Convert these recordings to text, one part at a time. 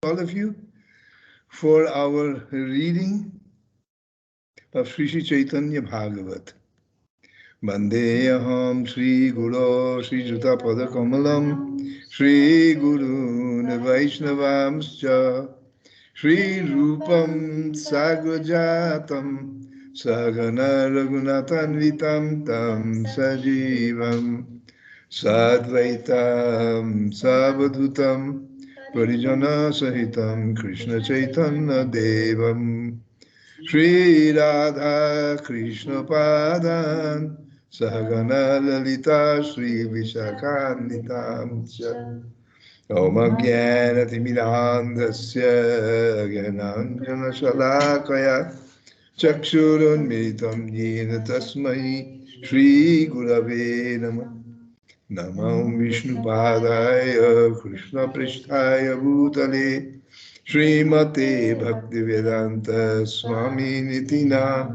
all of you for our reading of Sri Caitanya Bhagavata. Vandeham Sri Guru Sri Juta Pada Kamalam Sri Guru Vaishnavamscha Sri Rupam Sagrajatam Sagana Raghunathanvitam Tam Sajivam Sadvaitam Savadhutam Parijana Sahitam Krishna Chaitanya Devam Shri Radha Krishna Padan Sahagana Lalita Shri Vishakanitam Om Jnana Timidandasya Jnananjana Shalakaya Chakshurunmilitam Yena Tasmai Shri Gurave Namah Namo Vishnu Padaya Krishna Pristhaya Bhutale Srimate Bhaktivedanta Swami Nitina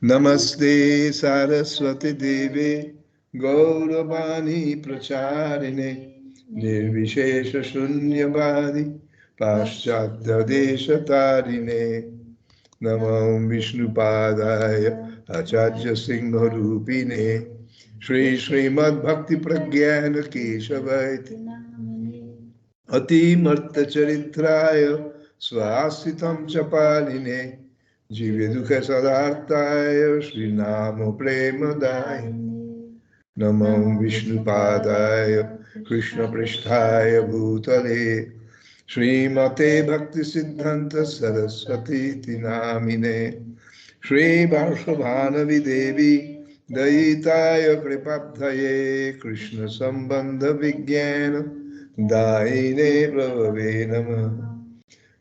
Namaste Saraswati Deve Gauravani Pracharine Nirvishesha Shunyavadi Paschatya Desha Tarine Namo Vishnu Padaya Acharya Singha Rupine Shri Srimad Bhakti Pragyana Keshavati Ati Marta Charitraya Swasitam Chapaline Jivedukha Sadartaya Shri Namo Premadaya Namo Vishnu Padaya Krishna Pristhaya Bhutale Srimate Bhakti Siddhanta Saraswati Tinamine Shri Varshavanavi Devi Daitaya Kripabdhaye Krishna Sambandha Vijnana Daine Prabhave Namah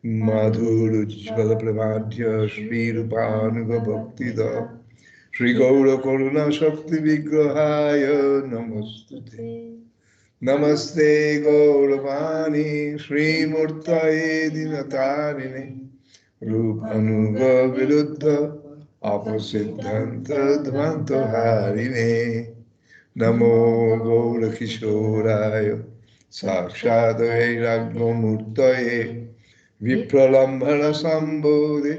Madhurujjvala Prabhadhya Shri Rupanuga Bhaktida Shri Gaura Karuna Shakti Vigrahaya Namostute Namaste Gauravani Shri Murtaye Dinatarine Rupanuga Viruddha Apasiddhanta Dvanta Harine Namo Gaura Kishoraya Sakshat Vairagya Vipralambhana Sambodhi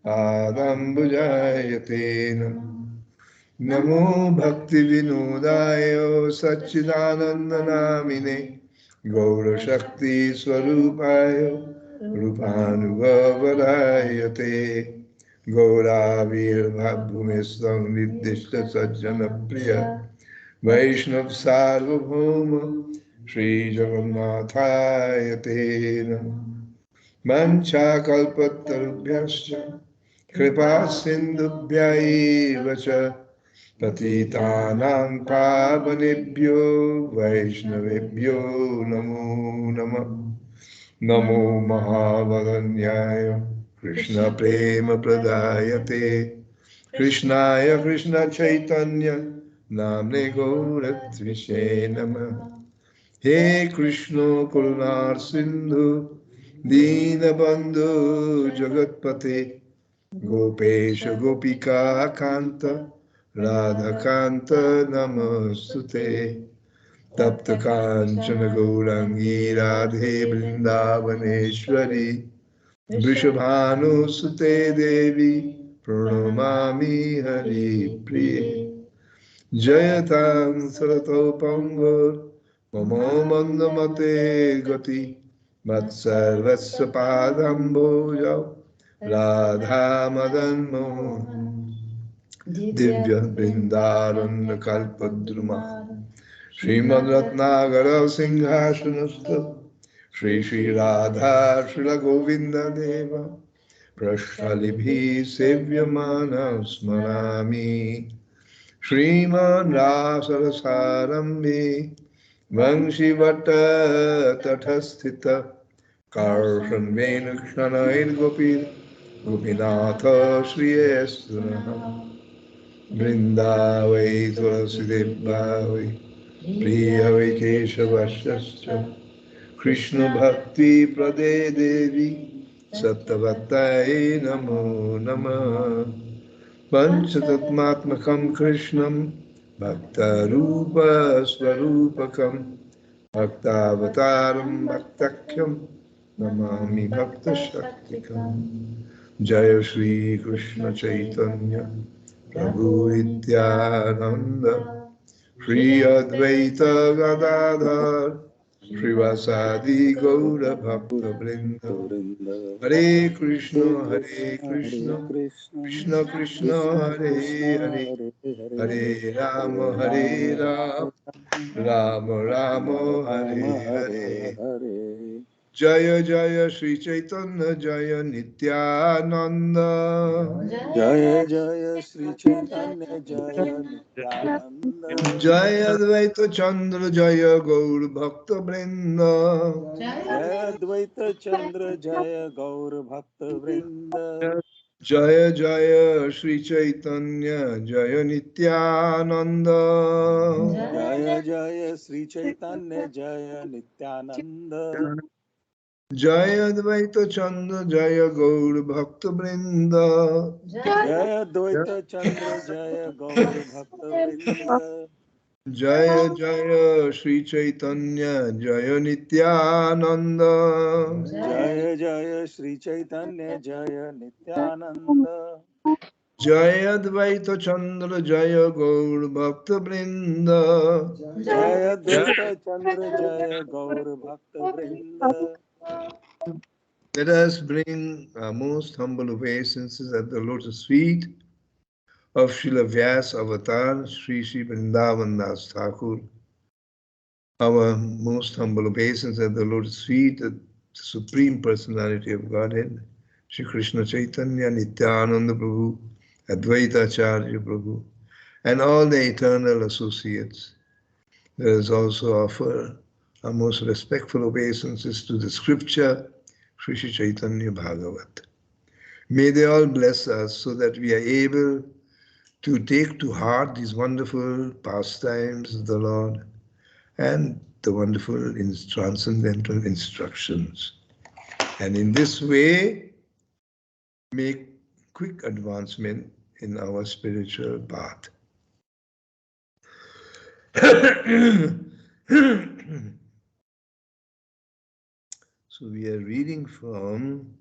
Adambujayate Namo Bhakti Vinodaya Satchidananda Namine Gaura Shakti Swarupaya Rupanugavadayate Gaura Vir Bhumestam Niddhishta Sajjana Priya Vaishnav Sarvabhauma Sri Jagannathayate Mancha kalpatarubhyascha kripa sindhubhya cha patitanang pavanebhyo vaishnavebhyo namo namah namo mahavadanyaya krishna prema pradayate krishnaya krishna chaitanya namne gauratvishe namah He Krishna Karunar Sindhu Dinabandhu Jagatpate Gopesha Gopika Kanta Radha Kanta Namastute Tapta Kanchana Gaurangi Radhe Vrindavaneshwari Vrishabhanu Sute Devi Pranamami Hari Priye Jayatam Sarato Pangur Mamo Mandamate Gati Vatsarvasya Padamboja Radha Madan Mohan Divya Vrindavan Kalpadruma Srimad Ratnagara Singhashanasta Shri Shri Radha Shri Govinda Deva Prashthalibhi Sevyamana Smarami Sriman Rasarasarambi Vanshivata Tathasthita Karshan Venukshanair Gopir Gopinatha Shri Esthanaha Vrindavai Tulasidevbhavai Priyavai Keshavashascha Krishna Bhakti Prade Devi Sattvatai Namo Namah Panchatatmatmakam Krishnam Bhakta Rupa Swarupakam Bhaktavataram Bhaktakyam Namami Bhakta Shaktikam. Jaya Shri Krishna Chaitanya Prabhu Nityananda Shri Advaita Gadadhar Srivasadi Gaura Bhakta Vrinda. Hare Krishna, Krishna Krishna, Hare Hare, Hare Rama, Hare Rama, Rama Rama, Hare Hare. Jaya Jaya Sri Chaitanya Jaya Nityananda. Jaya Jaya Sri Chaitanya Jaya Nityananda. Jaya Advaita Chandra Jaya Gaur Bhakta Vrinda. Jaya Advaita Chandra Jaya Gaur Bhakta Vrinda. Jaya Jaya Sri Chaitanya Jaya Nityananda. Jaya Jaya Sri Chaitanya Jaya Nityananda. Jaya Advaita Chandra Jaya Gaur Bhakta Vrinda. Jaya Advaita Chandra Jaya Gaur Bhakta Vrinda. Jaya Jaya Sri Chaitanya Jaya Nityananda. Jaya Jaya Sri Chaitanya Jaya Nityananda. Jaya Advaita Chandra Jaya Gaur Bhakta Vrinda. Jaya Advaita Chandra Jaya Gaur Bhakta Vrinda. Let us bring our most humble obeisances at the lotus feet of Srila Vyas Avatar, Sri Vrndavana Dasa Thakur. Our most humble obeisance at the lotus feet of the Supreme Personality of Godhead, Sri Krishna Chaitanya Nityananda Prabhu, Advaita Acharya Prabhu, and all the eternal associates. Let us also offer our most respectful obeisances to the scripture, Sri Chaitanya Bhagavata. May they all bless us so that we are able to take to heart these wonderful pastimes of the Lord and the wonderful transcendental instructions. And in this way, make quick advancement in our spiritual path. So we are reading from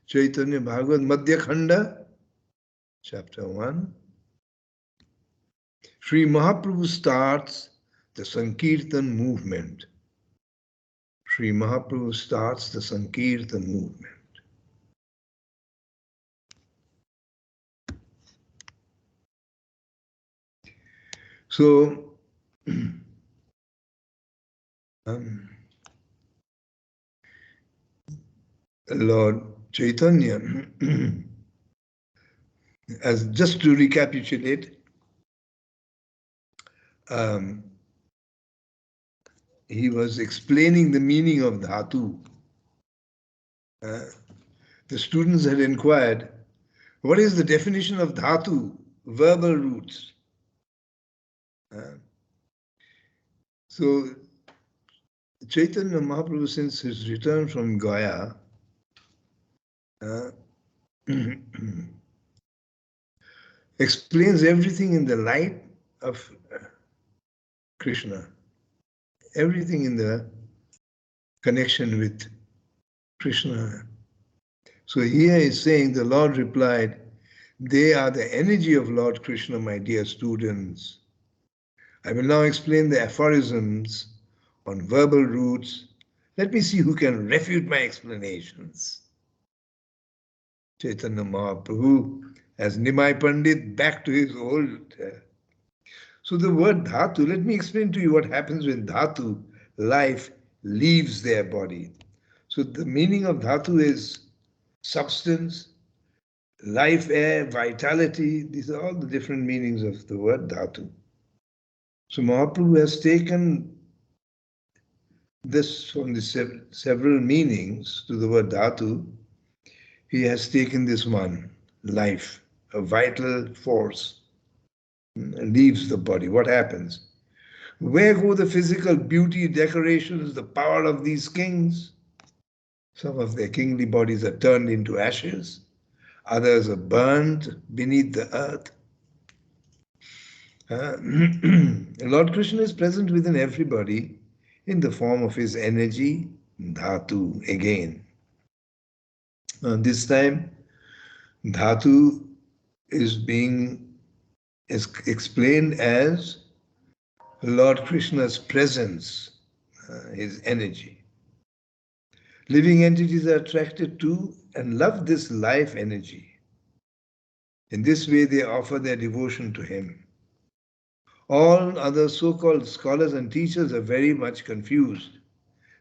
Caitanya Bhagavata-Madhya-khanda, chapter 1. Sri Mahaprabhu starts the Sankirtan movement. Sri Mahaprabhu starts the Sankirtan movement. So, Lord Chaitanya, as just to recapitulate, he was explaining the meaning of dhatu. The students had inquired, what is the definition of dhatu, verbal roots? So Chaitanya Mahaprabhu, since his return from Gaya, explains everything in the light of Krishna, everything in the connection with Krishna. So here is saying the Lord replied, they are the energy of Lord Krishna, my dear students. I will now explain the aphorisms on verbal roots. Let me see who can refute my explanations. Chaitanya Mahaprabhu, as Nimai Pandit, back to his old. So the word dhatu, let me explain to you what happens when dhatu, life, leaves their body. So the meaning of dhatu is substance, life, air, vitality. These are all the different meanings of the word dhatu. So Mahaprabhu has taken this from the several meanings to the word dhatu. He has taken this one, life, a vital force, leaves the body. What happens? Where go the physical beauty, decorations, the power of these kings? Some of their kingly bodies are turned into ashes. Others are burned beneath the earth. Lord Krishna is present within everybody in the form of his energy, dhatu again. This time, dhatu is being explained as Lord Krishna's presence, his energy. Living entities are attracted to and love this life energy. In this way, they offer their devotion to him. All other so-called scholars and teachers are very much confused.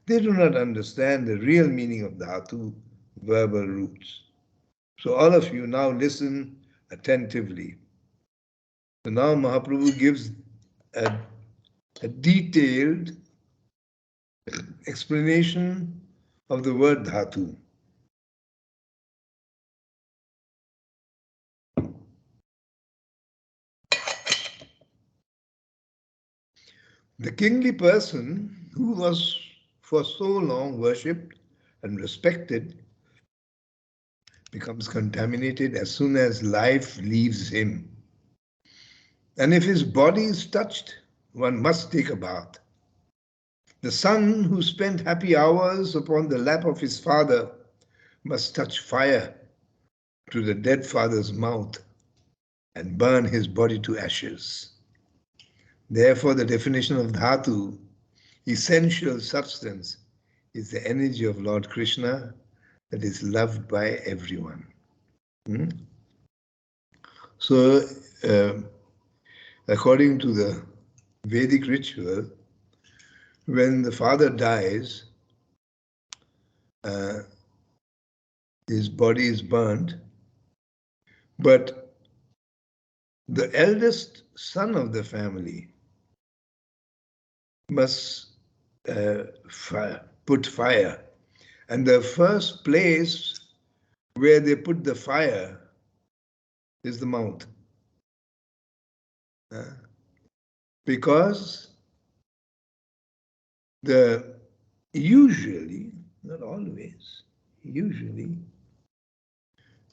They do not understand the real meaning of dhatu, verbal roots. So all of you now listen attentively. So now Mahaprabhu gives a detailed explanation of the word dhatu. The kingly person who was for so long worshipped and respected becomes contaminated as soon as life leaves him. And if his body is touched, one must take a bath. The son who spent happy hours upon the lap of his father must touch fire to the dead father's mouth and burn his body to ashes. Therefore, the definition of dhatu, essential substance, is the energy of Lord Krishna that is loved by everyone. So, according to the Vedic ritual, when the father dies, his body is burned, but the eldest son of the family must put fire. And the first place where they put the fire is the mouth. Because usually, not always, usually,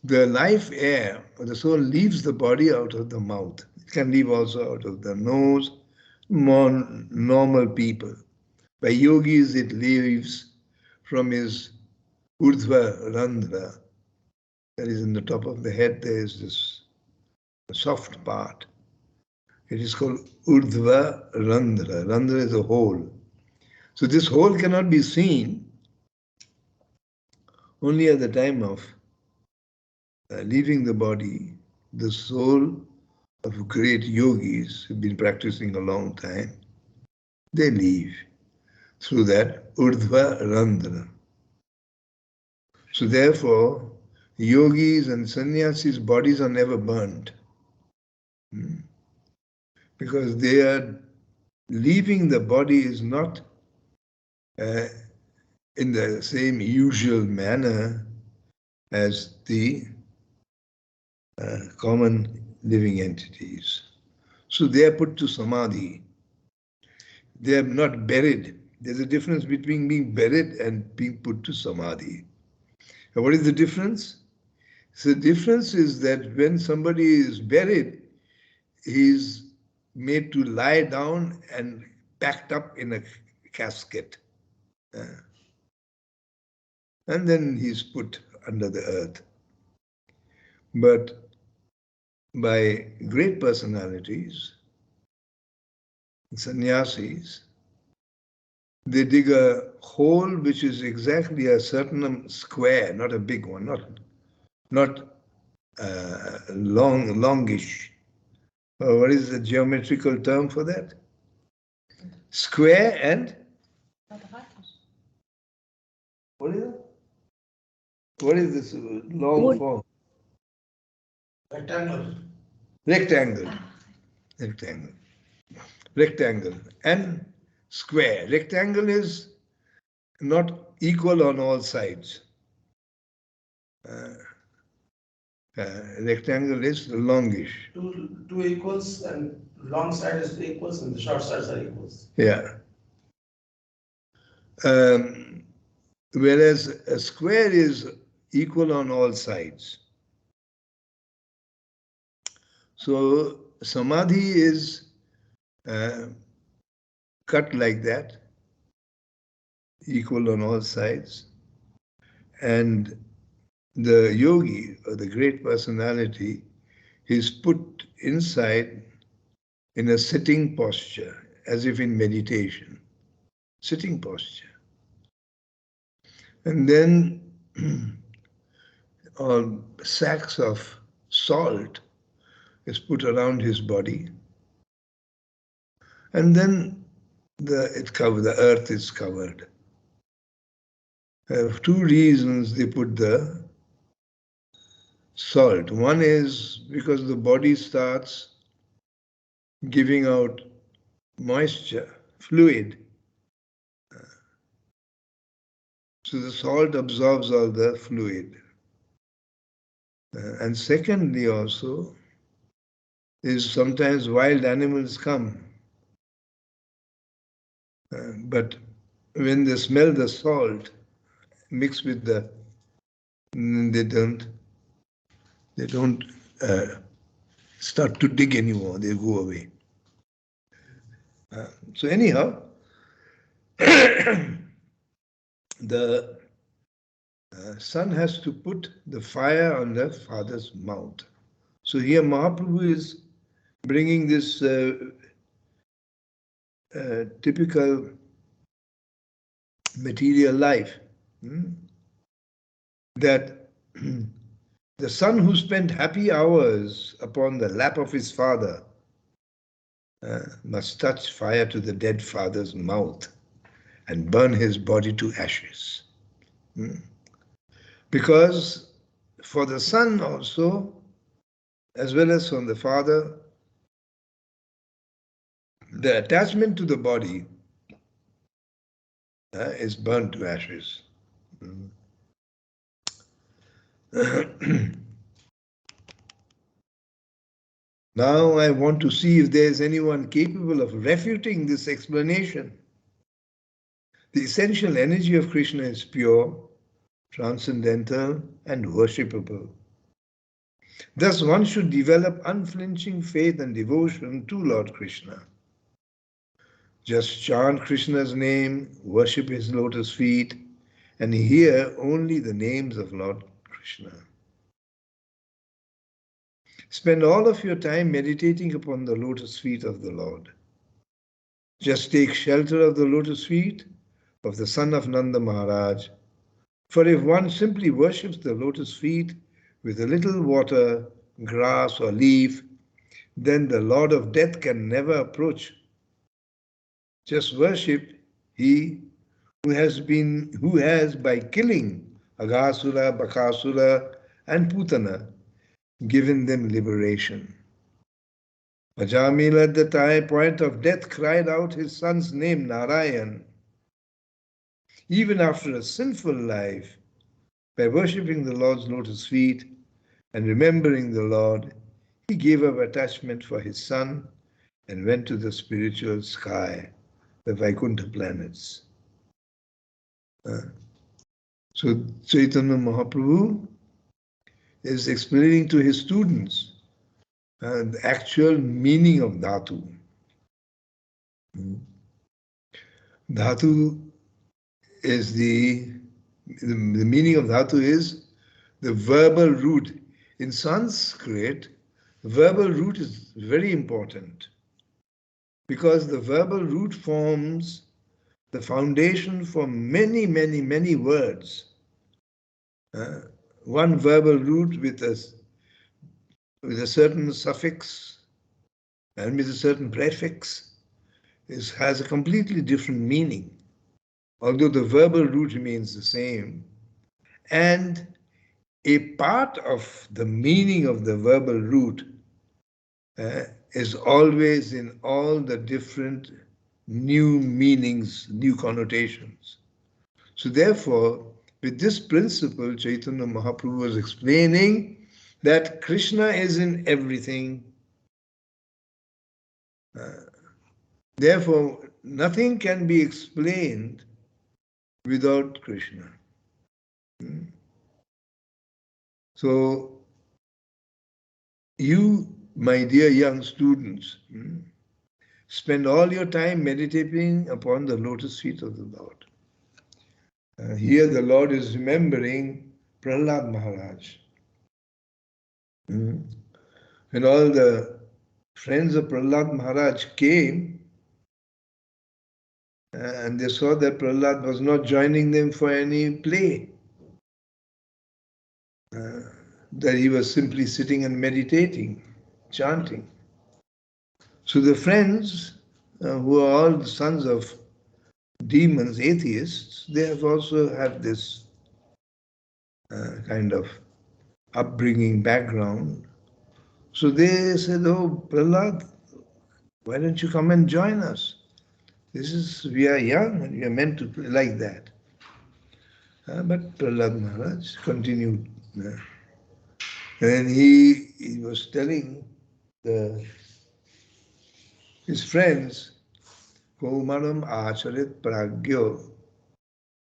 the life air of the soul leaves the body out of the mouth. It can leave also out of the nose, more normal people. By yogis, it leaves from his Urdhva that is in the top of the head. There is this soft part. It is called Urdhva Randhra. Randhra is a hole. So this hole cannot be seen only at the time of leaving the body. The soul of great yogis who've been practicing a long time, they leave through that Urdhva Randhra. So therefore, yogis and sannyasis' bodies are never burnt. Because they are leaving the body is not in the same usual manner as the common living entities. So they are put to samadhi. They are not buried. There's a difference between being buried and being put to samadhi. And what is the difference? So the difference is that when somebody is buried, he's made to lie down and packed up in a casket. And then he's put under the earth. But by great personalities, sannyasis, they dig a hole which is exactly a certain square, not a big one, not longish. What is the geometrical term for that? Square and what is it? What is this long form? Rectangle. Rectangle. Rectangle. Rectangle and square. Rectangle is not equal on all sides. Rectangle is longish. Two equals, and long side is two equals and the short sides are equals. Yeah. Whereas a square is equal on all sides. So samadhi is cut like that. equal on all sides. And the yogi, or the great personality, is put inside in a sitting posture, as if in meditation. Sitting posture. And then sacks of salt is put around his body. And then the earth is covered. Two reasons they put the salt. One is because the body starts giving out moisture, fluid. So the salt absorbs all the fluid. And secondly also is sometimes wild animals come. But when they smell the salt mixed with they don't start to dig anymore, they go away. So anyhow, the son has to put the fire on the father's mouth. So here Mahaprabhu is bringing this typical material life. That the son who spent happy hours upon the lap of his father must touch fire to the dead father's mouth and burn his body to ashes. Because for the son also, as well as from the father, the attachment to the body is burnt to ashes. Now I want to see if there is anyone capable of refuting this explanation. The essential energy of Krishna is pure, transcendental, and worshipable. Thus one should develop unflinching faith and devotion to Lord Krishna. Just chant Krishna's name, worship his lotus feet, and hear only the names of Lord Krishna. Spend all of your time meditating upon the lotus feet of the Lord. Just take shelter of the lotus feet of the son of Nanda Maharaj. For if one simply worships the lotus feet with a little water, grass, or leaf, then the Lord of Death can never approach. Just worship he who has by killing Aghasura, Bakasura, and Putana given them liberation. Ajamil at the point of death cried out his son's name, Narayan. Even after a sinful life, by worshipping the Lord's lotus feet and remembering the Lord, he gave up attachment for his son and went to the spiritual sky, the Vaikuntha planets. So Chaitanya Mahaprabhu is explaining to his students the actual meaning of dhatu. Dhatu is the meaning of dhatu is the verbal root. In Sanskrit, verbal root is very important because the verbal root forms the foundation for many, many, many words. One verbal root with a certain suffix and with a certain prefix has a completely different meaning, although the verbal root remains the same. And a part of the meaning of the verbal root is always in all the different new meanings, new connotations. So therefore, with this principle, Chaitanya Mahaprabhu was explaining that Krishna is in everything. Therefore, nothing can be explained without Krishna. So, you, my dear young students, spend all your time meditating upon the lotus feet of the Lord. Here the Lord is remembering Prahlad Maharaj. Mm. When all the friends of Prahlad Maharaj came and they saw that Prahlad was not joining them for any play, that he was simply sitting and meditating, chanting. So the friends, who are all the sons of demons, atheists, they have also have this kind of upbringing background. So they said, "Oh, Prahlad, why don't you come and join us? We are young and we are meant to play like that." But Prahlad Maharaj continued. And he was telling the, his friends, Komaram acharit pragyo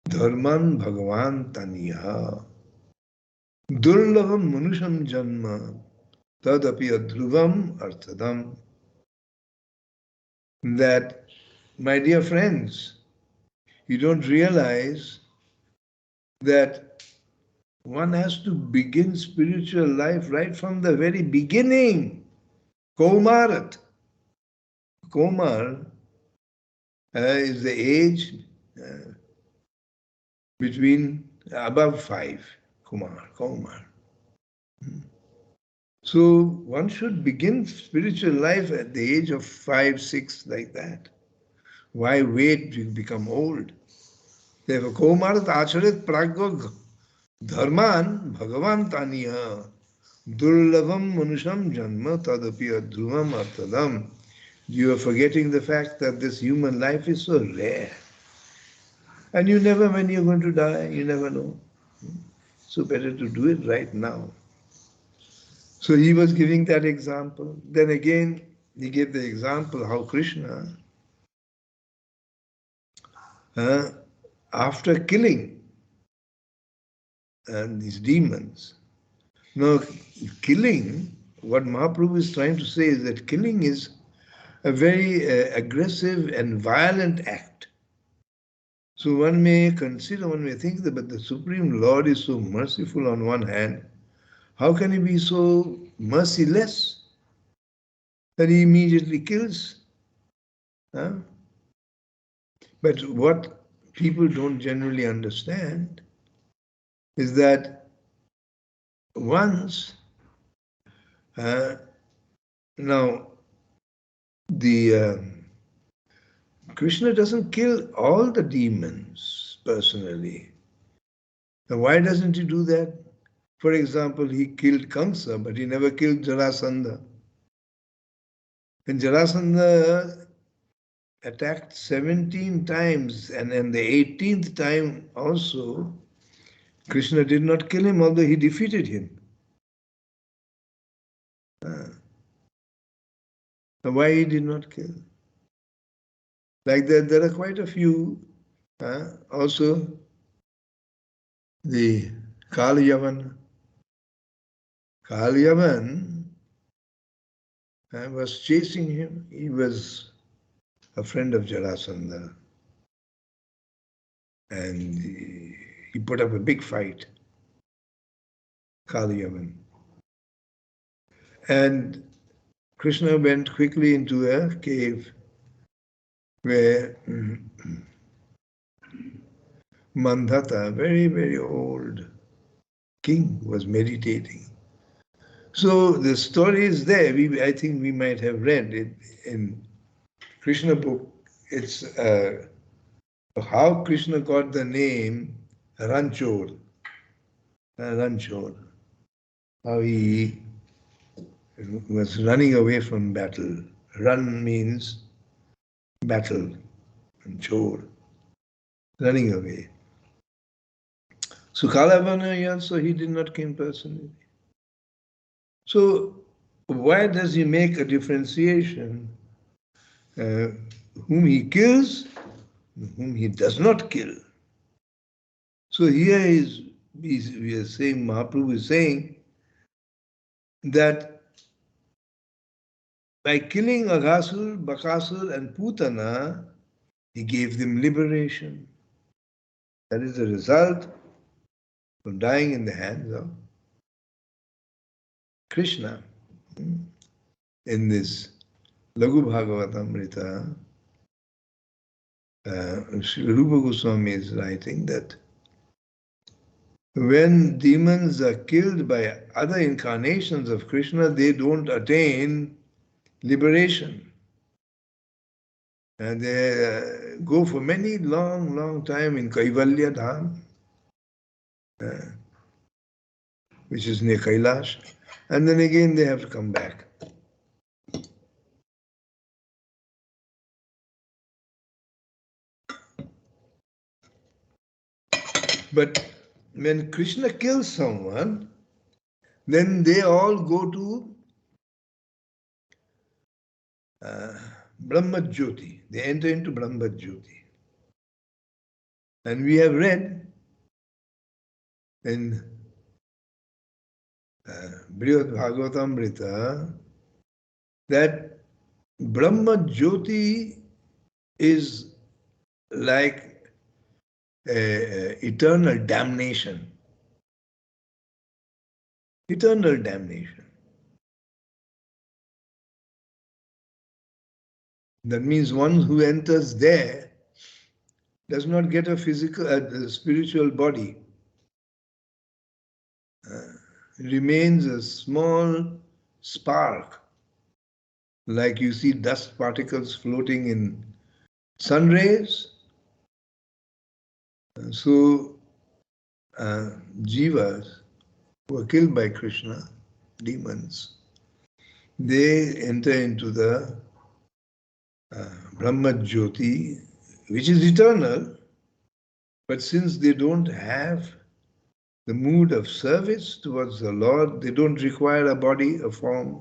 dharman bhagavan taniya durlabam manusham janma tadapi adruvam arthadam. That, my dear friends, you don't realize that one has to begin spiritual life right from the very beginning. Komarat. Komar is the age between above 5. Komar. So one should begin spiritual life at the age of 5, 6, like that. Why wait to become old? Therefore, Komarat acharit pragog dharman bhagavan taniya durlavam manusham janma tadapi adruvam artadam. You are forgetting the fact that this human life is so rare. And you never, when you're going to die, you never know. So better to do it right now. So he was giving that example. Then again, he gave the example how Krishna, after killing these demons, now killing, what Mahaprabhu is trying to say is that killing is a very aggressive and violent act. So one may consider, one may think that, but the Supreme Lord is so merciful on one hand, how can he be so merciless that he immediately kills? Huh? But what people don't generally understand is that once, now the Krishna doesn't kill all the demons personally. Now why doesn't he do that? For example, he killed Kamsa, but he never killed Jarasandha. And Jarasandha attacked 17 times, and then the 18th time also, Krishna did not kill him, although he defeated him. Why he did not kill? Like that, there are quite a few. Also, the Kaliyavan. Kaliyavan was chasing him. He was a friend of Jarasandha. And he put up a big fight, Kaliyavan. And Krishna went quickly into a cave where Mandhata, a very, very old king, was meditating. So the story is there. I think we might have read it in Krishna book. It's how Krishna got the name Ranchor. Ranchor. How he was running away from battle. Run means battle, and chor, running away. So Kalavana also, he did not kill personally. So why does he make a differentiation? Whom he kills, whom he does not kill. So here we are saying, Mahaprabhu is saying that by killing Aghasur, Bakasur and Putana, he gave them liberation. That is the result of dying in the hands of Krishna. In this Laghu Bhagavatamrita, Sri Rupa Goswami is writing that when demons are killed by other incarnations of Krishna, they don't attain liberation. And they go for many long time in Kaivalya Dham, which is near Kailash, and then again they have to come back. But when Krishna kills someone, then they all go to Brahma Jyoti. They enter into Brahma Jyoti. And we have read in Vrndavana Bhagavatamrita that Brahma Jyoti is like eternal damnation. Eternal damnation. That means one who enters there does not get a physical, spiritual body. Remains a small spark, like you see dust particles floating in sun rays. So, jivas who are killed by Krishna, demons, they enter into the Brahma Jyoti, which is eternal, but since they don't have the mood of service towards the Lord, they don't require a body, a form.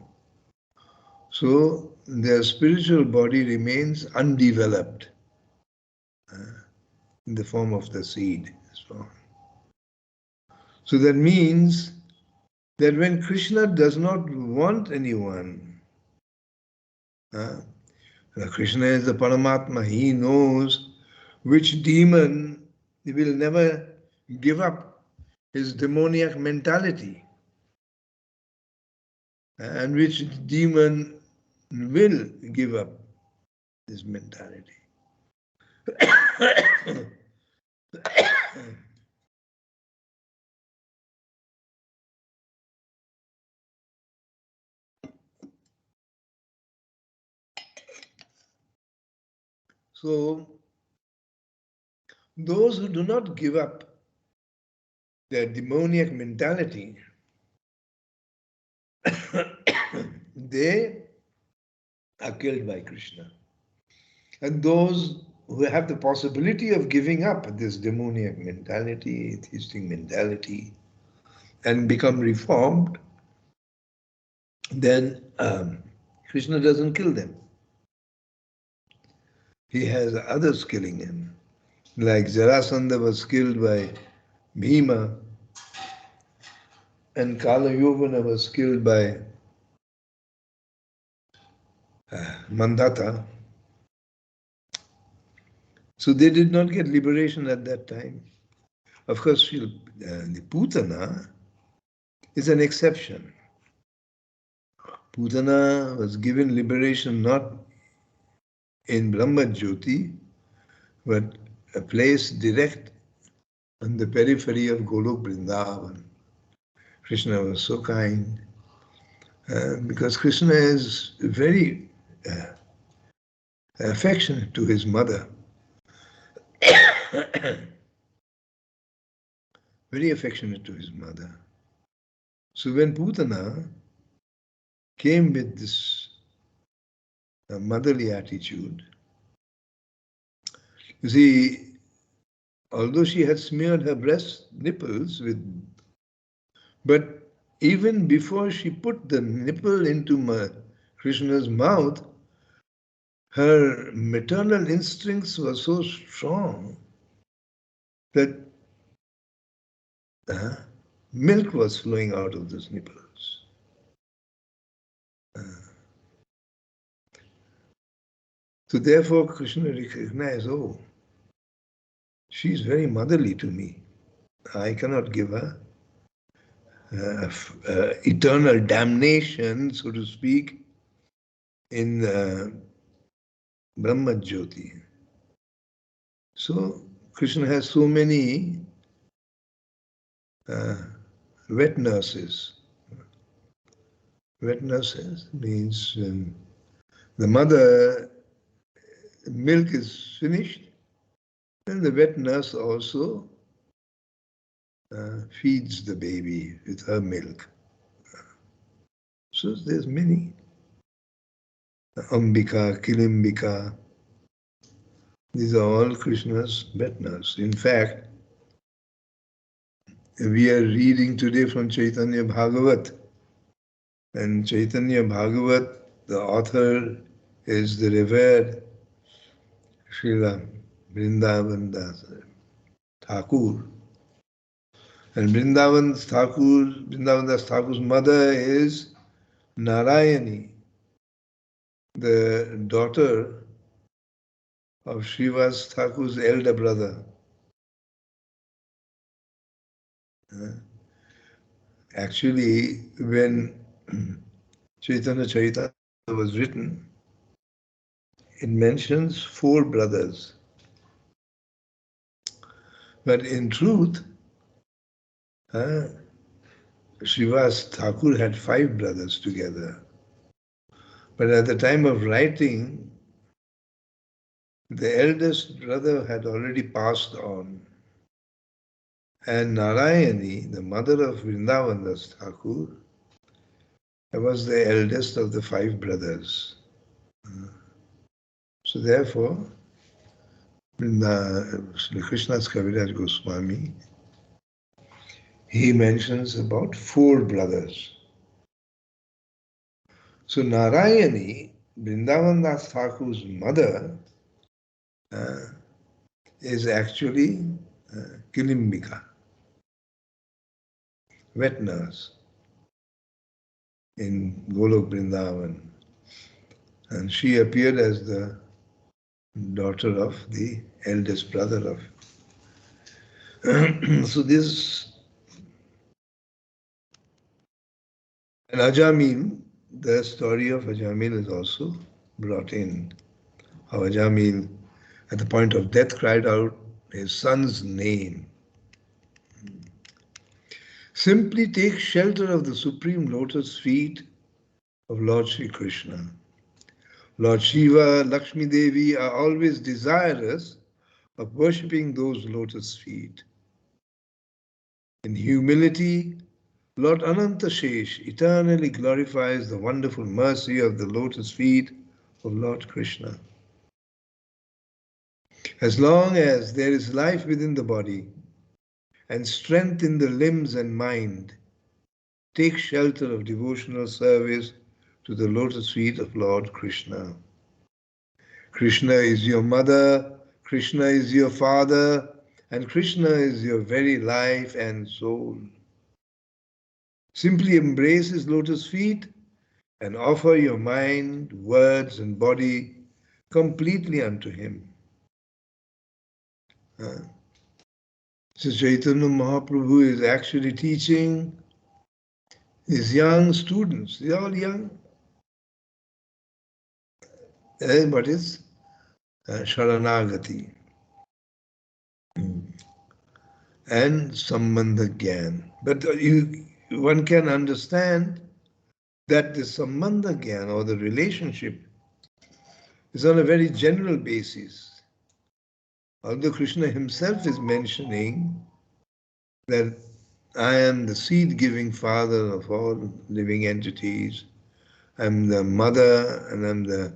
So their spiritual body remains undeveloped in the form of the seed. So that means that when Krishna does not want anyone, Krishna is the Paramatma, he knows which demon will never give up his demoniac mentality and which demon will give up his mentality. So, those who do not give up their demoniac mentality, they are killed by Krishna. And those who have the possibility of giving up this demoniac mentality, atheistic mentality, and become reformed, then Krishna doesn't kill them. He has others killing him. Like Jarasandha was killed by Bhima, and Kala Yovana was killed by Mandata. So they did not get liberation at that time. Of course, the Putana is an exception. Putana was given liberation not in Brahma Jyoti, but a place direct on the periphery of Golok Vrindavan. Krishna was so kind because Krishna is very affectionate to his mother. Very affectionate to his mother. So when Putana came with this motherly attitude, you see, although she had smeared her breast nipples with, but even before she put the nipple into Krishna's mouth, her maternal instincts were so strong that milk was flowing out of those nipples. So therefore Krishna recognized, oh, She is very motherly to me. I cannot give her eternal damnation, so to speak, in Brahma Jyoti. So Krishna has so many wet nurses. Wet nurses means the mother milk is finished, and the wet nurse also feeds the baby with her milk. So there's many. Ambika, Kilimbika, these are all Krishna's wet nurse. In fact, we are reading today from Caitanya Bhagavat. And Caitanya Bhagavat, the author is the revered Srila Vrndavana Dasa Thakur. And Vrndavana Das Thakur's mother is Narayani, the daughter of Srivas Thakur's elder brother. Actually, when Chaitanya Chaitanya was written, it mentions 4 brothers. But in truth, Srivas Thakur had 5 brothers together. But at the time of writing, the eldest brother had already passed on. And Narayani, the mother of Vrndavana Das Thakur, was the eldest of the 5 brothers. So therefore, Sri Krishna's Kaviraj Goswami, he mentions about 4 brothers. So Narayani, Vrndavana Das Thakur's mother, is actually Kilimbika, wet nurse in Golok Vrindavan. And she appeared as the daughter of the eldest brother of. So this, and Ajamil, the story of Ajamil is also brought in. How Ajamil, at the point of death, cried out his son's name. Simply take shelter of the supreme lotus feet of Lord Sri Krishna. Lord Shiva, Lakshmi Devi are always desirous of worshipping those lotus feet. In humility, Lord Anantashesh eternally glorifies the wonderful mercy of the lotus feet of Lord Krishna. As long as there is life within the body and strength in the limbs and mind, take shelter of devotional service to the lotus feet of Lord Krishna. Krishna is your mother, Krishna is your father, and Krishna is your very life and soul. Simply embrace his lotus feet and offer your mind, words, and body completely unto him. So Chaitanya Mahaprabhu is actually teaching his young students. They are all young. What is Sharanagati and Sambandha Gyan. But one can understand that the Sambandha Gyan, or the relationship, is on a very general basis. Although Krishna himself is mentioning that I am the seed-giving father of all living entities, I'm the mother and I'm the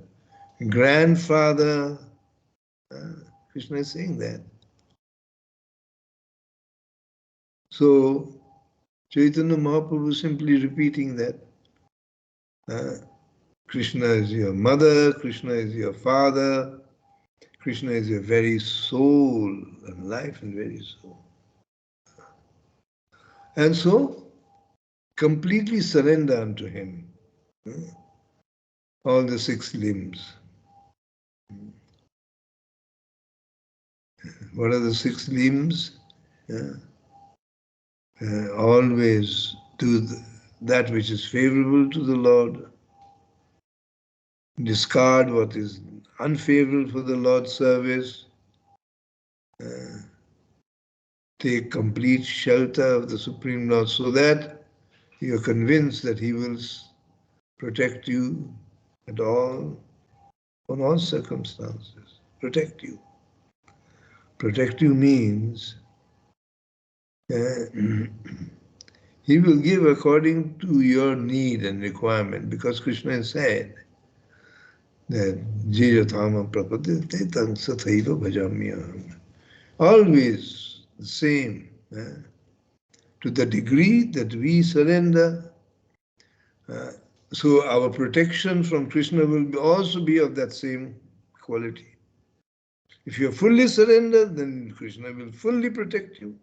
grandfather. Krishna is saying that. So Chaitanya Mahaprabhu is simply repeating that. Krishna is your mother, Krishna is your father, Krishna is your very soul and life and very soul. And so, completely surrender unto him all the 6 limbs. what are the 6 limbs? Yeah. Always do that which is favorable to the Lord. Discard what is unfavorable for the Lord's service. Take complete shelter of the Supreme Lord so that you are convinced that He will protect you at all, on all circumstances. Protect you. Protect you means He will give according to your need and requirement, because Krishna has said that Jijatama prapadite tang sathaiva bhajamyam. Always the same. To the degree that we surrender, so our protection from Krishna will also be of that same quality. If you are fully surrendered, then Krishna will fully protect you.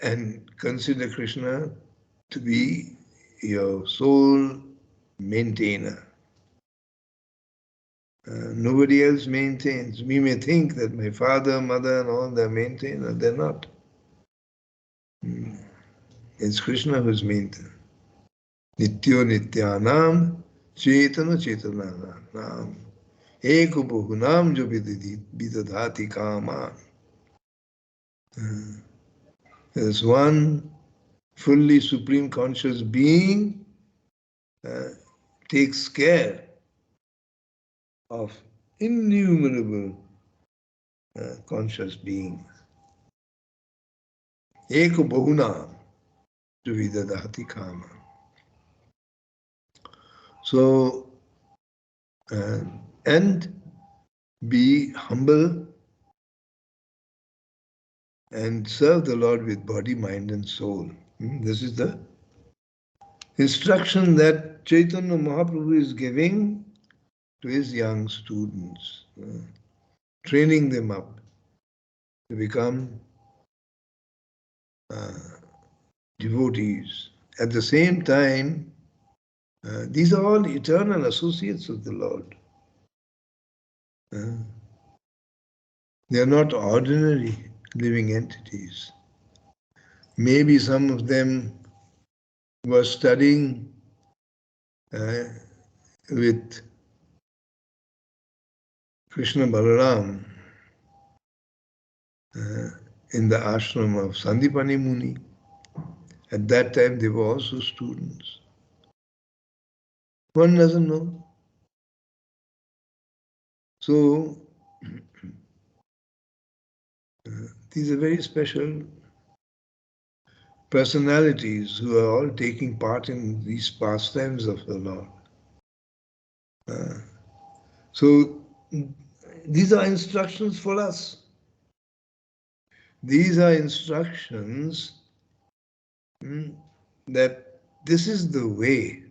And consider Krishna to be your sole maintainer. Nobody else maintains. We may think that my father, mother, and all their maintainer. They're not. It's Krishna who's maintainer. Nityo nityanam chetana chetananam eko bahunam jo vidadhati kama. There's one fully supreme conscious being takes care of innumerable conscious beings. Eko bahunam jo vidadhati kama. So, and be humble and serve the Lord with body, mind, and soul. This is the instruction that Chaitanya Mahaprabhu is giving to his young students, training them up to become devotees. At the same time, these are all eternal associates of the Lord. They are not ordinary living entities. Maybe some of them were studying with Krishna Balaram in the ashram of Sandipani Muni. At that time, they were also students. One doesn't know. So, these are very special personalities who are all taking part in these pastimes of the Lord. So, these are instructions for us. These are instructions that this is the way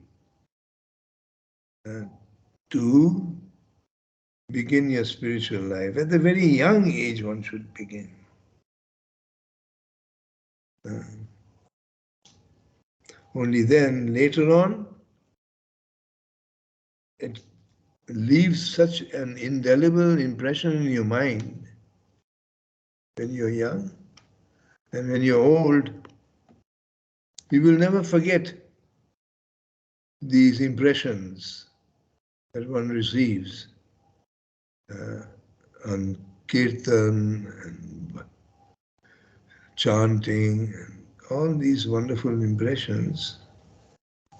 to begin your spiritual life. At a very young age, one should begin. Only then, later on, it leaves such an indelible impression in your mind when you're young. And when you're old, you will never forget these impressions that one receives on kirtan and chanting and all these wonderful impressions.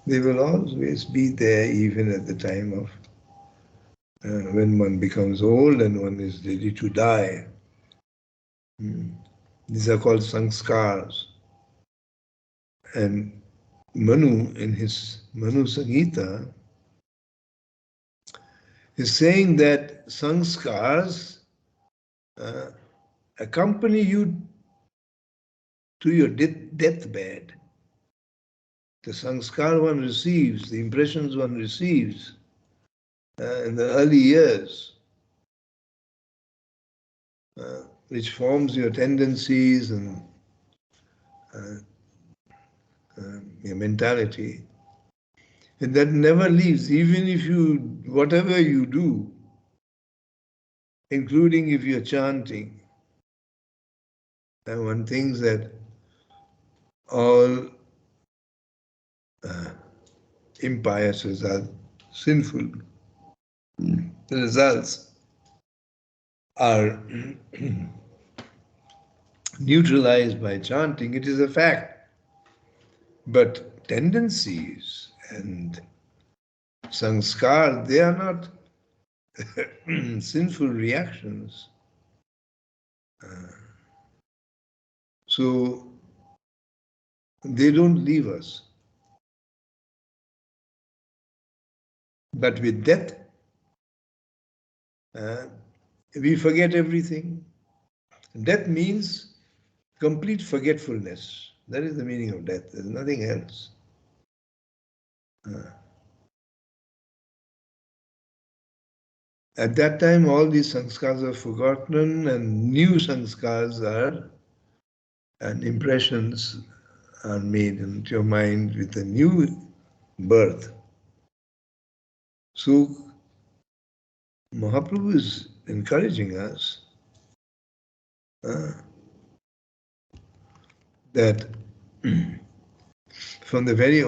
They will always be there even at the time of when one becomes old and one is ready to die. These are called sanskars. And Manu, in his Manu Samhita, is saying that sanskars accompany you to your deathbed. The sanskar one receives, the impressions one receives in the early years, which forms your tendencies and your mentality. And that never leaves, even if you, whatever you do, including if you're chanting. And one thinks that all impious results, sinful results are neutralized by chanting. It is a fact. But tendencies and sanskar, they are not sinful reactions. So they don't leave us. But with death, we forget everything. Death means complete forgetfulness. That is the meaning of death. There's nothing else. At that time, all these sanskars are forgotten and new sanskars are, and impressions are made into your mind with a new birth. So, Mahaprabhu is encouraging us that from the very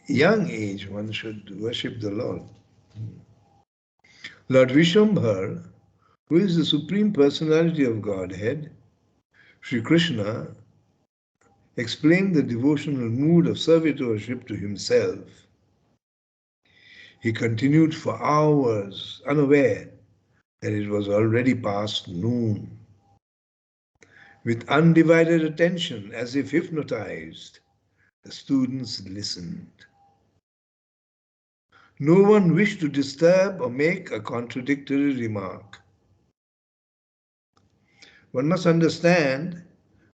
young age one should worship the Lord. Lord Vishwambhar, who is the Supreme Personality of Godhead, Sri Krishna, explained the devotional mood of servitorship to himself. He continued for hours, unaware that it was already past noon. With undivided attention, as if hypnotized, the students listened. No one wished to disturb or make a contradictory remark. One must understand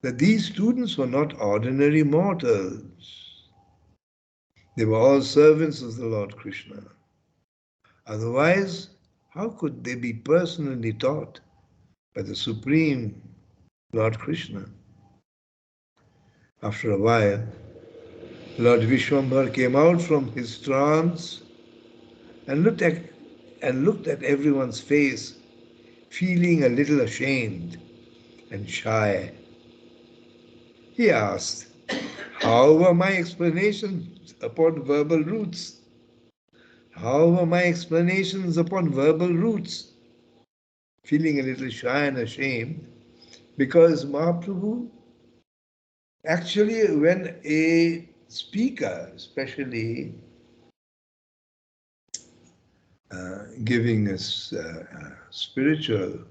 that these students were not ordinary mortals. They were all servants of the Lord Krishna. Otherwise, how could they be personally taught by the Supreme Lord Krishna? After a while, Lord Vishwambhar came out from his trance and looked at everyone's face, feeling a little ashamed and shy. He asked, "How were my explanations upon verbal roots? How were my explanations upon verbal roots?" Feeling a little shy and ashamed, because Mahaprabhu, actually, when a speaker, especially giving us spiritual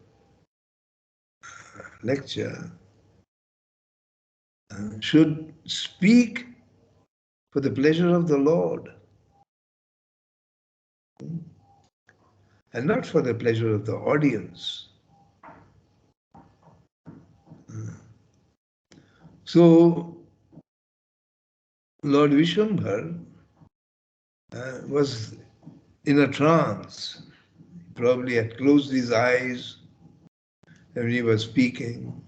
lecture, should speak for the pleasure of the Lord and not for the pleasure of the audience. So, Lord Vishwambhar was in a trance. He probably had closed his eyes when he was speaking.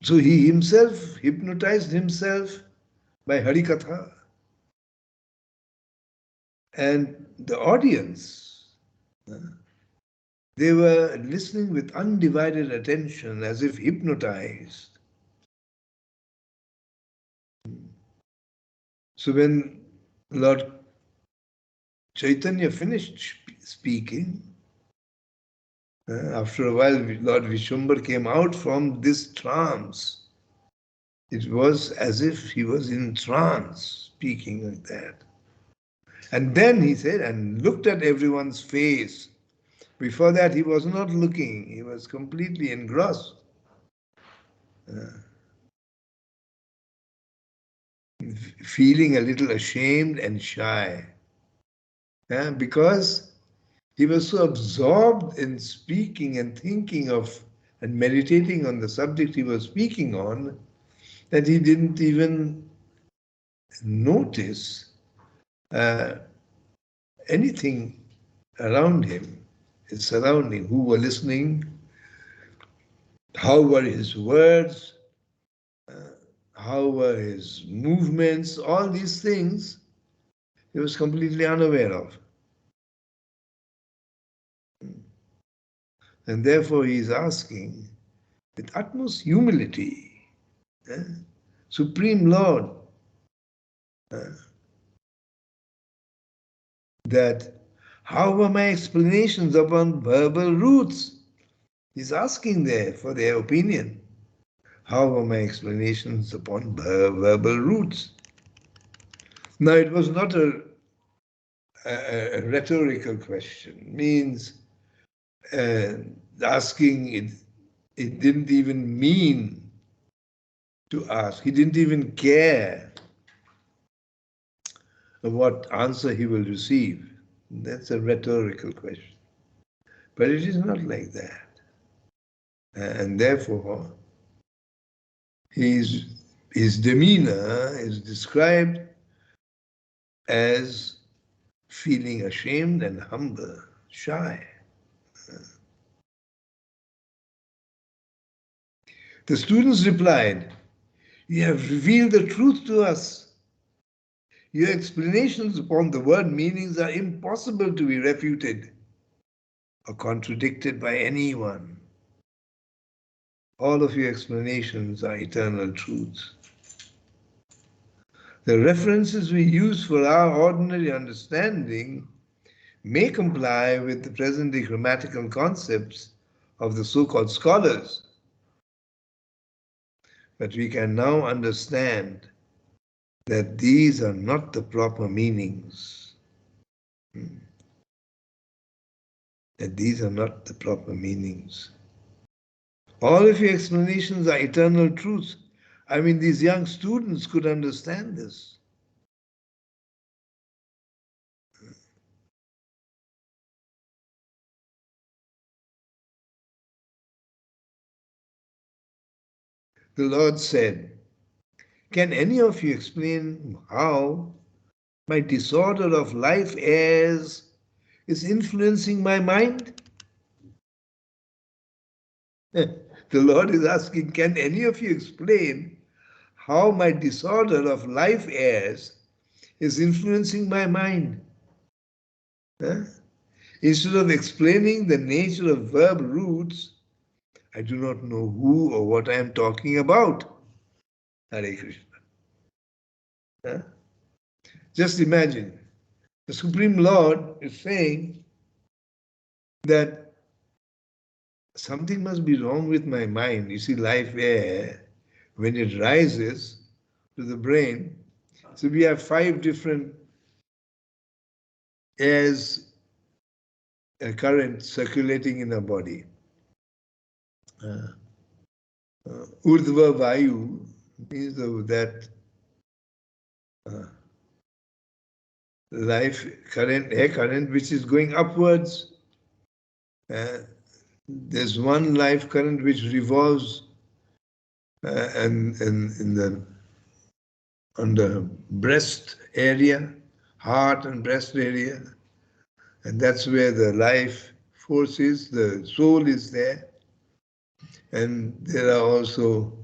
So he himself hypnotized himself by Harikatha. And the audience, they were listening with undivided attention as if hypnotized. So when Lord Chaitanya finished speaking, after a while Lord Vishwambhar came out from this trance. It was as if he was in trance, speaking like that. And then he said, and looked at everyone's face. Before that, he was not looking. He was completely engrossed. Feeling a little ashamed and shy. Because he was so absorbed in speaking and thinking of and meditating on the subject he was speaking on that he didn't even notice anything around him, his surrounding, who were listening, how were his words, how were his movements, all these things he was completely unaware of. And therefore he is asking with utmost humility, Supreme Lord, that how were my explanations upon verbal roots? He's asking there for their opinion. How were my explanations upon verbal roots? Now, it was not a rhetorical question, means asking it, it didn't even mean to ask. He didn't even care what answer he will receive. That's a rhetorical question. But it is not like that. And therefore, his demeanor is described as feeling ashamed and humble, shy. The students replied, "You have revealed the truth to us. Your explanations upon the word meanings are impossible to be refuted or contradicted by anyone. All of your explanations are eternal truths. The references we use for our ordinary understanding may comply with the present-day grammatical concepts of the so-called scholars, but we can now understand that these are not the proper meanings. That these are not the proper meanings. All of your explanations are eternal truths." I mean, these young students could understand this. The Lord said, "Can any of you explain how my disorder of life airs is influencing my mind?" The Lord is asking, can any of you explain how my disorder of life airs is influencing my mind? Instead of explaining the nature of verb roots, I do not know who or what I am talking about. Hare Krishna. Just imagine, the Supreme Lord is saying that something must be wrong with my mind. You see, life air, when it rises to the brain, so we have 5 different airs, current circulating in our body. Urdhva Vayu means that life current, air current, which is going upwards. There's one life current which revolves and in the on the breast area, heart and breast area, and that's where the life force is, the soul is there. And there are also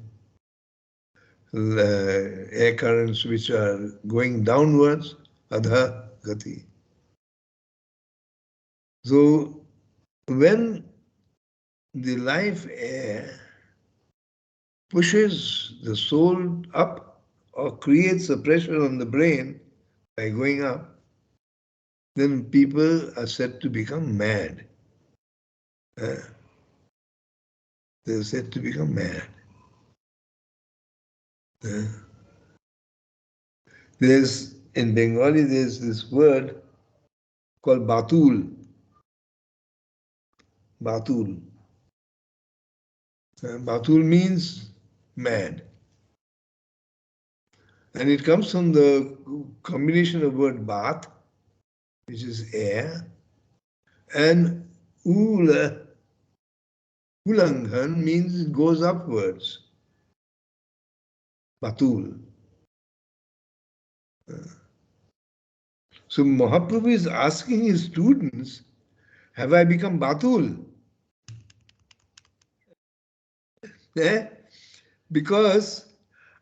air currents which are going downwards, adha gati. So when the life air pushes the soul up or creates a pressure on the brain by going up, then people are said to become mad. They're said to become mad. There's, in Bengali, there's this word called batul. Batul. Batul means mad. And it comes from the combination of word bat, which is air, and ula. Ulanghan means it goes upwards. Batul. So Mahaprabhu is asking his students, have I become Batul? Because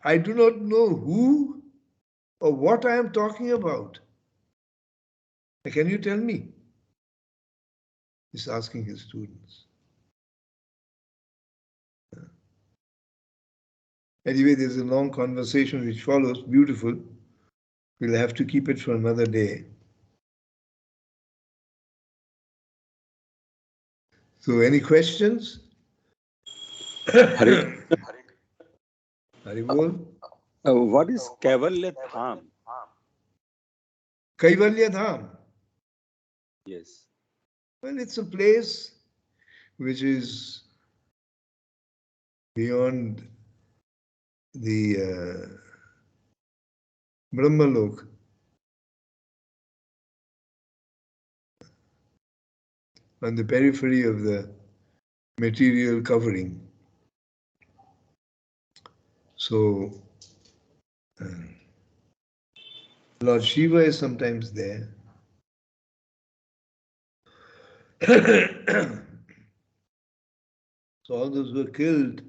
I do not know who or what I am talking about. Can you tell me? He's asking his students. Anyway, there's a long conversation which follows, beautiful. We'll have to keep it for another day. So, any questions? Hari, Haribol? what is Kaivalya Dham? Kaivalya Dham. Yes. Well, it's a place which is beyond the Brahmalok. On the periphery of the material covering. So, Lord Shiva is sometimes there. So all those who were killed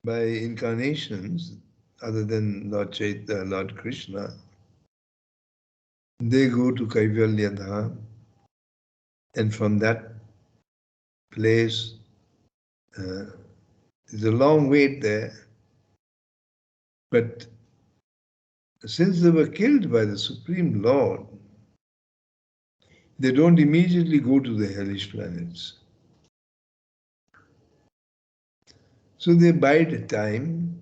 by incarnations other than Lord Chaitanya, Lord Krishna, they go to Kaivalya Dham, and from that place, there's a long wait there. But since they were killed by the Supreme Lord, they don't immediately go to the hellish planets. So they bide time,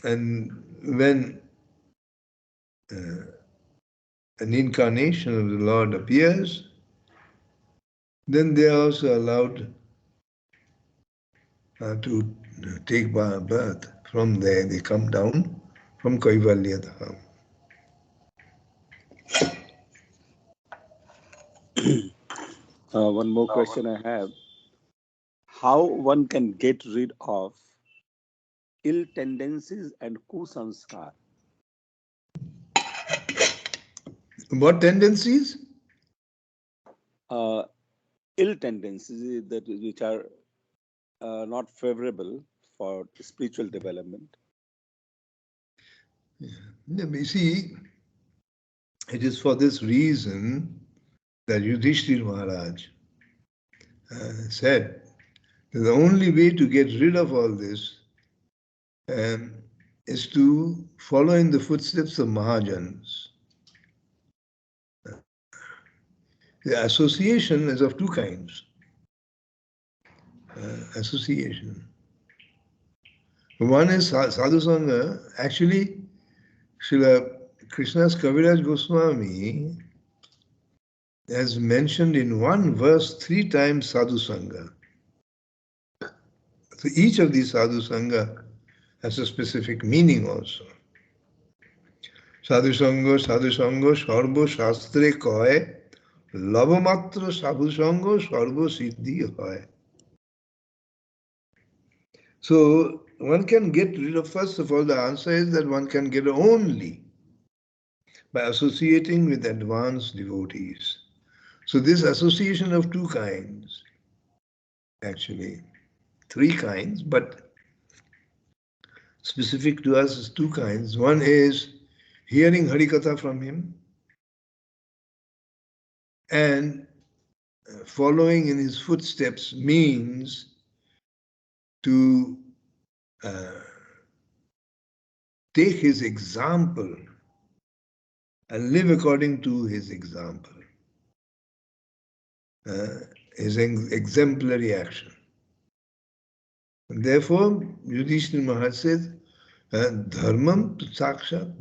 and when an incarnation of the Lord appears, then they are also allowed to take birth. From there, they come down from Kaivalya Dham. One more question I have. How one can get rid of ill tendencies and kusanskar? What tendencies? Ill tendencies that which are not favorable for spiritual development. You see, it is for this reason that Yudhishthir Maharaj said that the only way to get rid of all this is to follow in the footsteps of Mahajans. The association is of two kinds. Association. One is Sadhu Sangha. Actually, Srila Krishna's Kaviraj Goswami has mentioned in one verse 3 times Sadhu Sangha. So each of these Sadhu Sangha has a specific meaning also. Sadhu Sangha, Sarva Shastre Koy, Lavamatra Sadhu Sangha, Sarva Siddhi Hoy. So one can get rid of, first of all, the answer is that one can get only by associating with advanced devotees. So this association of two kinds, actually, 3 kinds, but specific to us is 2 kinds. One is hearing Harikatha from him and following in his footsteps means to take his example and live according to his example, his exemplary action. And therefore, Yudhishthira Maharaj says, Dharmam Sakshat,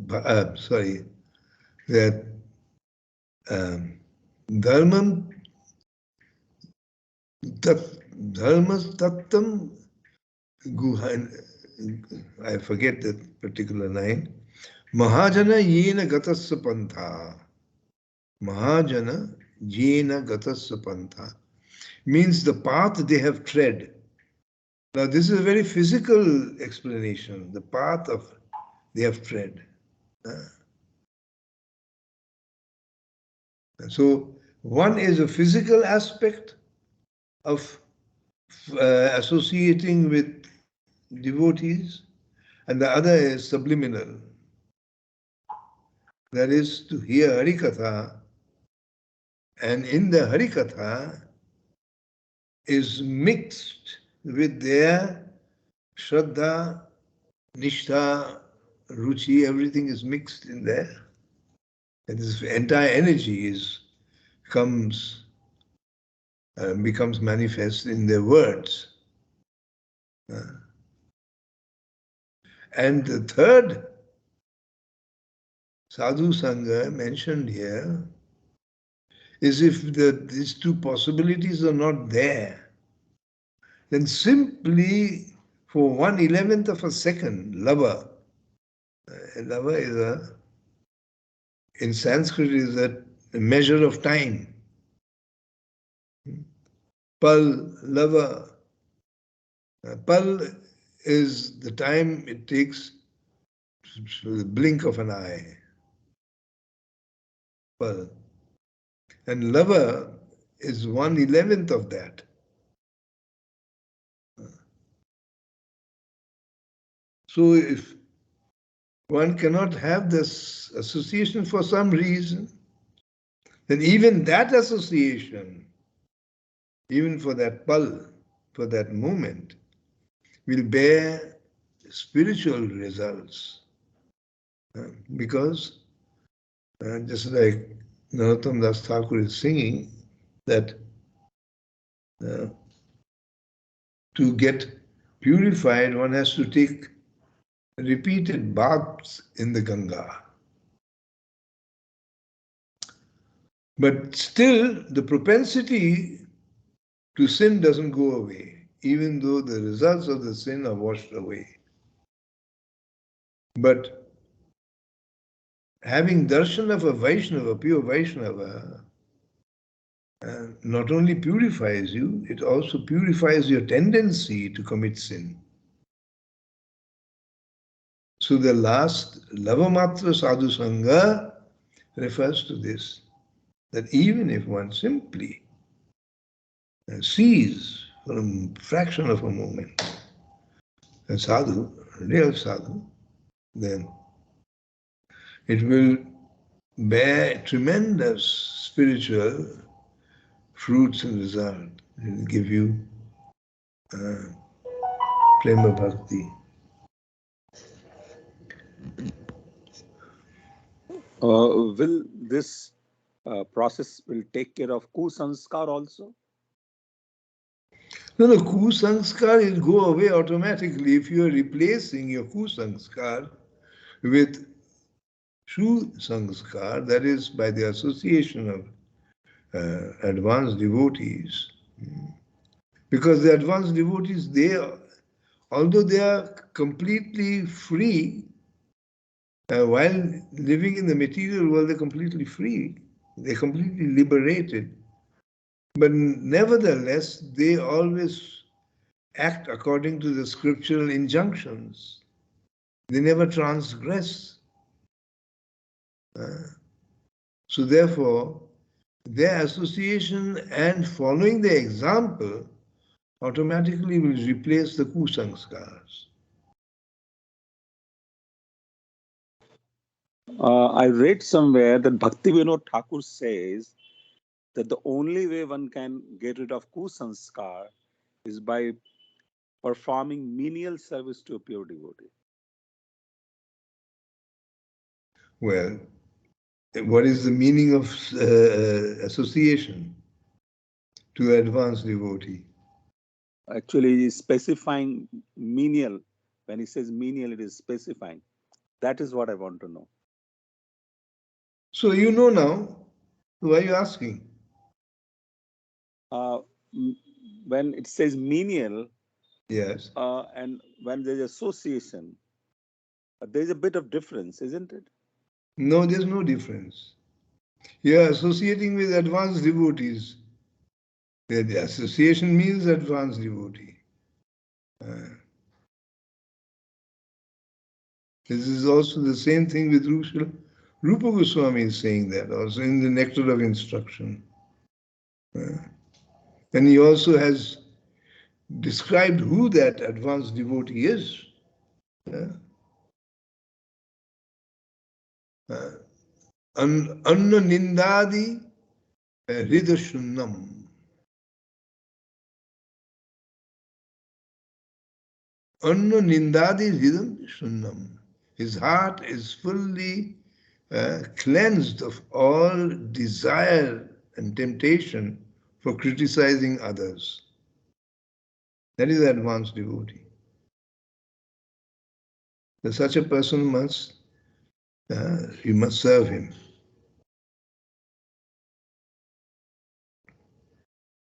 that Dharmam Dharmas Tattam Guhan, I forget that particular line. Mahajana yena gatasya pantha. Mahajana yena gatasya pantha means the path they have tread. Now this is a very physical explanation, the path of they have tread. So one is a physical aspect of associating with devotees, and the other is subliminal. That is to hear Harikatha, and in the Harikatha is mixed with their Shraddha, Nishtha, Ruchi, everything is mixed in there. And this entire energy becomes manifest in their words. And the third sadhu sangha mentioned here is if these two possibilities are not there, then simply for 1/11th of a second, lava is in Sanskrit is a measure of time. Pal, lava. Pal is the time it takes to the blink of an eye. Pal. And lava is 1/11th of that. So if one cannot have this association for some reason, then even that association, even for that pal, for that moment, will bear spiritual results. Because just like Narottam Das Thakur is singing, that to get purified, one has to take repeated baths in the Ganga. But still, the propensity to sin doesn't go away, even though the results of the sin are washed away. But having darshan of a Vaishnava, pure Vaishnava, not only purifies you, it also purifies your tendency to commit sin. So the last Lavamatra Sadhu Sangha refers to this, that even if one simply sees for a fraction of a moment a sadhu, a real sadhu, then it will bear tremendous spiritual fruits and result. It will give you prema bhakti. Will this process will take care of kusanskar also? No, kusanskar will go away automatically if you are replacing your kusanskar with shu sanskar, that is by the association of advanced devotees. Because the advanced devotees, although they are completely free, while living in the material world, they're completely free. They're completely liberated. But nevertheless, they always act according to the scriptural injunctions. They never transgress. So therefore, their association and following the example automatically will replace the kusanskars. I read somewhere that Bhaktivinoda Thakur says that the only way one can get rid of kusanskar is by performing menial service to a pure devotee. Well, what is the meaning of association to advanced devotee? Actually, he is specifying menial. When he says menial, it is specifying. That is what I want to know. So you know now, why are you asking? When it says menial, Yes. and when there is association, there is a bit of difference, isn't it? No, there's no difference. You are associating with advanced devotees. The association means advanced devotee. This is also the same thing with Rupa Goswami is saying that also in the Nectar of Instruction. And he also has described who that advanced devotee is. Anna nindadi hridashunnam. Anna nindadi hridashunnam. His heart is fully cleansed of all desire and temptation for criticizing others. That is the advanced devotee. So such a person must, you must serve him.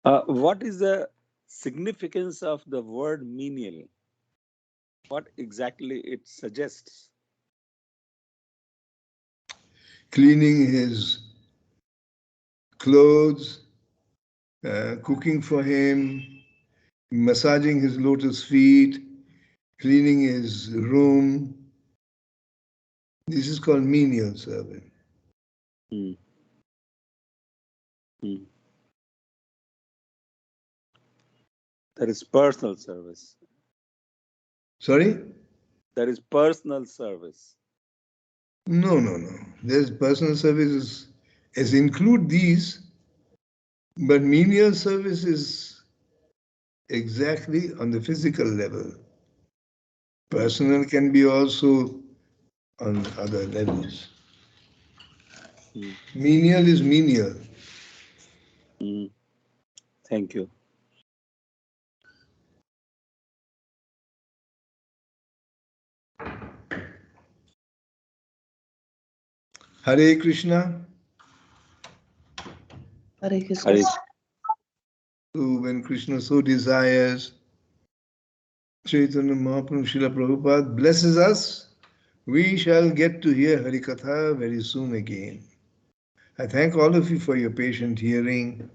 What is the significance of the word menial? What exactly it suggests? Cleaning his clothes, cooking for him, massaging his lotus feet, cleaning his room. This is called menial serving. Hmm. That is personal service. Sorry? That is personal service. No. There's personal services as include these, but menial service is exactly on the physical level. Personal can be also on other levels. Menial is menial. Thank you. Hare Krishna. Hare Krishna. So when Krishna so desires, Chaitanya Mahaprabhu Srila Prabhupada blesses us, we shall get to hear Harikatha very soon again. I thank all of you for your patient hearing,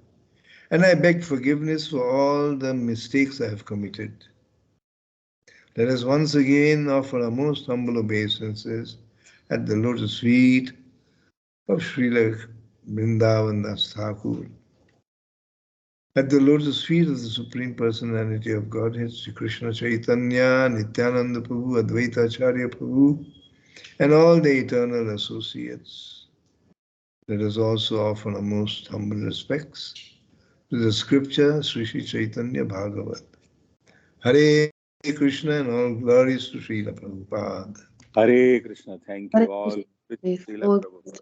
and I beg forgiveness for all the mistakes I have committed. Let us once again offer our most humble obeisances at the lotus feet of Srila Vrndavana Dasa Thakur, at the lotus feet of the Supreme Personality of Godhead, Sri Krishna Chaitanya, Nityananda Prabhu, Advaita Acharya Prabhu, and all the eternal associates. Let us also offer our most humble respects to the scripture, Sri Chaitanya Bhagavata. Hare Krishna and all glories to Srila Prabhupada. Hare Krishna. Thank Hare you all. Krishna. Srila Prabhupada.